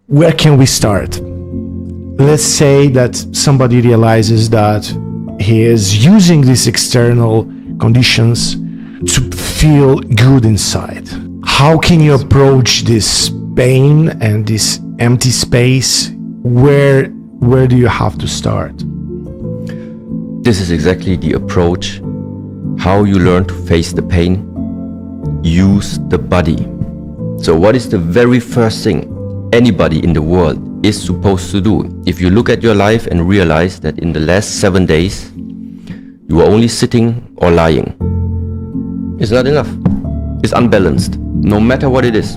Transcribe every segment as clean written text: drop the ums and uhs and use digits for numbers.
Where can we start? Let's say that somebody realizes that he is using these external conditions to feel good inside. How can you approach this pain and this empty space? Where do you have to start? This is exactly the approach, how you learn to face the pain. Use the body. So what is the very first thing anybody in the world is supposed to do? If you look at your life and realize that in the last 7 days, you are only sitting or lying, it's not enough. It's unbalanced. No matter what it is,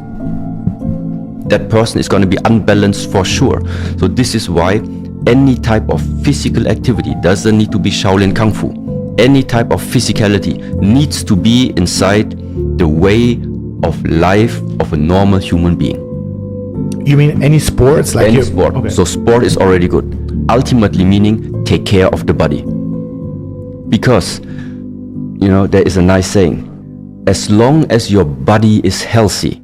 that person is going to be unbalanced for sure. So this is why any type of physical activity doesn't need to be Shaolin Kung Fu. Any type of physicality needs to be inside the way of life of a normal human being. You mean any sports? Like any sport. Okay. So sport is already good. Ultimately meaning take care of the body. Because, there is a nice saying. As long as your body is healthy,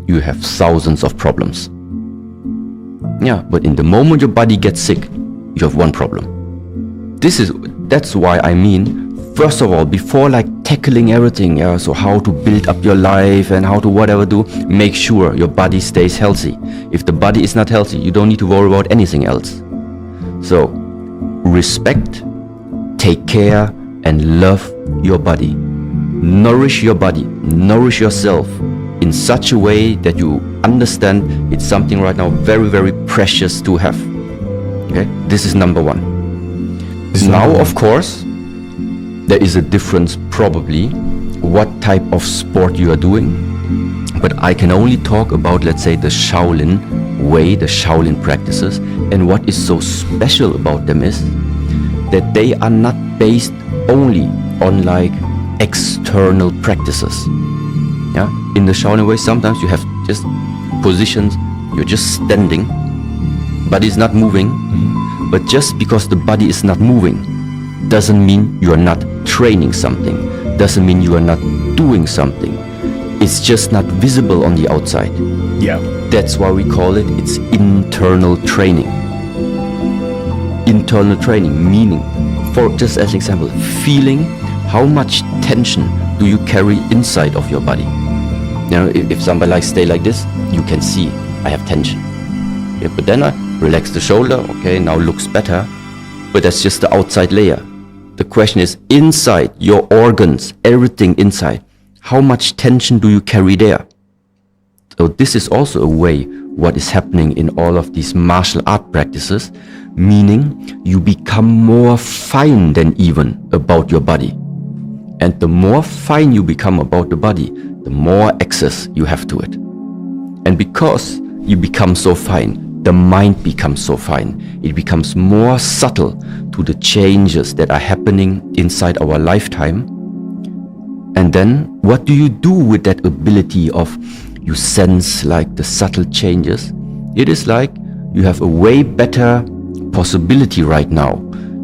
you have thousands of problems. Yeah, but in the moment your body gets sick, you have one problem. That's why I mean, first of all, before tackling everything, so how to build up your life and how to whatever do, make sure your body stays healthy. If the body is not healthy, you don't need to worry about anything else. So, respect, take care, and love your body. Nourish your body, nourish yourself in such a way that you understand it's something right now very, very precious to have. Okay, this is number one. Now, of course, there is a difference probably what type of sport you are doing, but I can only talk about, let's say, the Shaolin way, the Shaolin practices, and what is so special about them is that they are not based only on external practices. Yeah, in the Shaolin way, sometimes you have just positions, you're just standing, body is not moving, but just because the body is not moving doesn't mean you are not training something, doesn't mean you are not doing something. It's just not visible on the outside. Yeah. That's why we call it's internal training. Internal training, meaning, for just as example, feeling how much tension do you carry inside of your body. If somebody stay like this, you can see I have tension. Yeah, but then I relax the shoulder, okay, now looks better, but that's just the outside layer. The question is inside your organs, everything inside, how much tension do you carry there? So this is also a way what is happening in all of these martial art practices, meaning you become more fine than even about your body. And the more fine you become about the body, the more access you have to it. And because you become so fine, the mind becomes so fine. It becomes more subtle to the changes that are happening inside our lifetime. And then what do you do with that ability of you sense the subtle changes? It is you have a way better possibility right now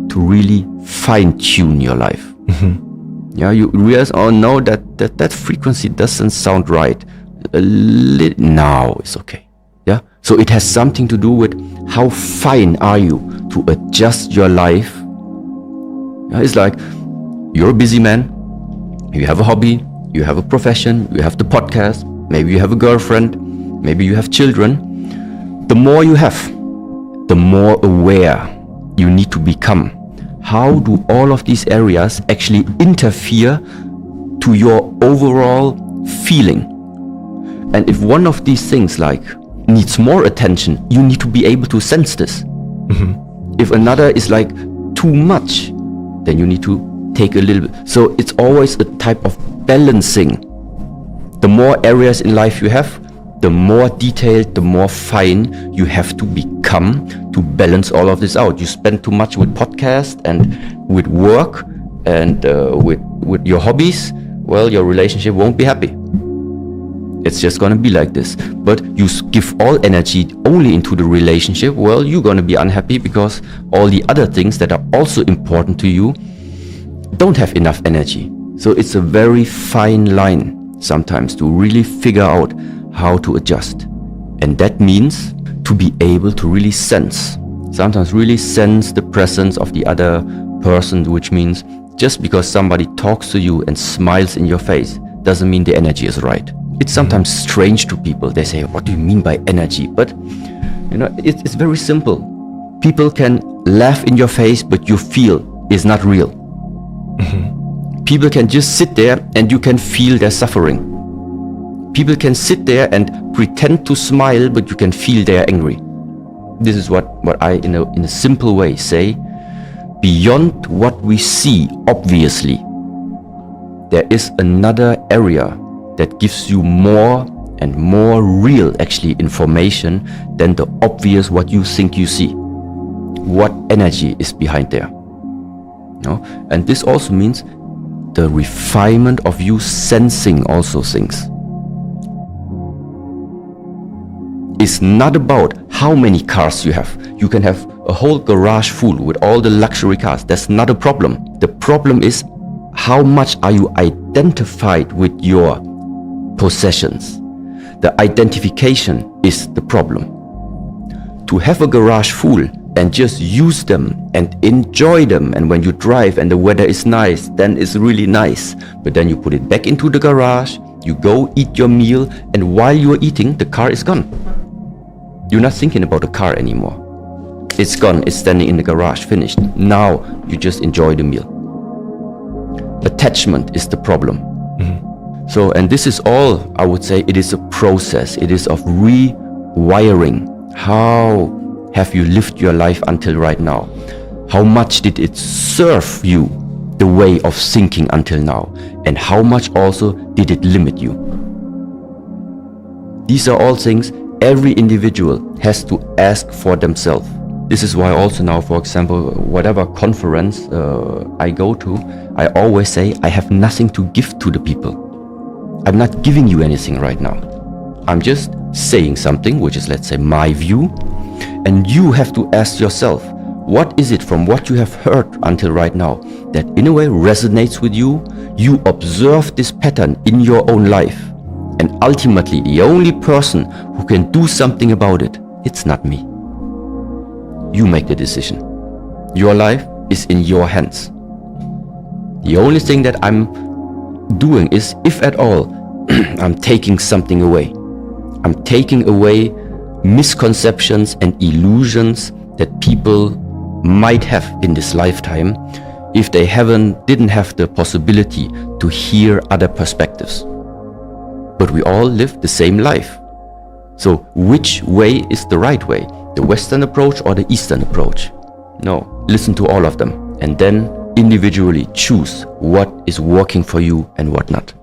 to really fine-tune your life. Mm-hmm. Yeah, you realize, no, that frequency doesn't sound right. Now it's okay. Yeah, so it has something to do with how fine are you to adjust your life. Yeah, it's you're a busy man, you have a hobby, you have a profession, you have the podcast, maybe you have a girlfriend, maybe you have children. The more you have, the more aware you need to become. How do all of these areas actually interfere to your overall feeling? And if one of these things needs more attention, you need to be able to sense this. Mm-hmm. If another is too much, then you need to take a little bit. So it's always a type of balancing. The more areas in life you have, the more detailed, the more fine you have to become to balance all of this out. You spend too much with podcasts and with work and with your hobbies, well, your relationship won't be happy. It's just going to be like this. But you give all energy only into the relationship, well, you're going to be unhappy because all the other things that are also important to you don't have enough energy. So it's a very fine line sometimes to really figure out how to adjust. And that means to be able to really sense, sometimes really sense the presence of the other person, which means just because somebody talks to you and smiles in your face doesn't mean the energy is right. It's sometimes strange to people. They say, what do you mean by energy? But it's very simple. People can laugh in your face, but you feel is not real. People can just sit there and you can feel their suffering. People can sit there and pretend to smile, but you can feel they're angry. This is what I, in a simple way, say. Beyond what we see, obviously, there is another area that gives you more and more real, actually, information than the obvious what you think you see. What energy is behind there. And this also means the refinement of you sensing also things. It's not about how many cars you have. You can have a whole garage full with all the luxury cars. That's not a problem. The problem is how much are you identified with your possessions. The identification is the problem. To have a garage full and just use them and enjoy them, and when you drive and the weather is nice, then it's really nice. But then you put it back into the garage, you go eat your meal, and while you're eating, the car is gone. You're not thinking about the car anymore. It's gone, it's standing in the garage, finished. Now you just enjoy the meal. Attachment is the problem. So, and this is all, I would say, it is a process. It is of rewiring. How have you lived your life until right now? How much did it serve you, the way of thinking until now? And how much also did it limit you? These are all things every individual has to ask for themselves. This is why also now, for example, whatever conference I go to, I always say I have nothing to give to the people. I'm not giving you anything right now. I'm just saying something, which is, let's say, my view. And you have to ask yourself, what is it from what you have heard until right now that in a way resonates with you? You observe this pattern in your own life. And ultimately, the only person who can do something about it, it's not me. You make the decision. Your life is in your hands. The only thing that I'm doing is, if at all, I'm taking something away. I'm taking away misconceptions and illusions that people might have in this lifetime if they didn't have the possibility to hear other perspectives. But we all live the same life. So which way is the right way? The Western approach or the Eastern approach? No, listen to all of them and then individually choose what is working for you and what not.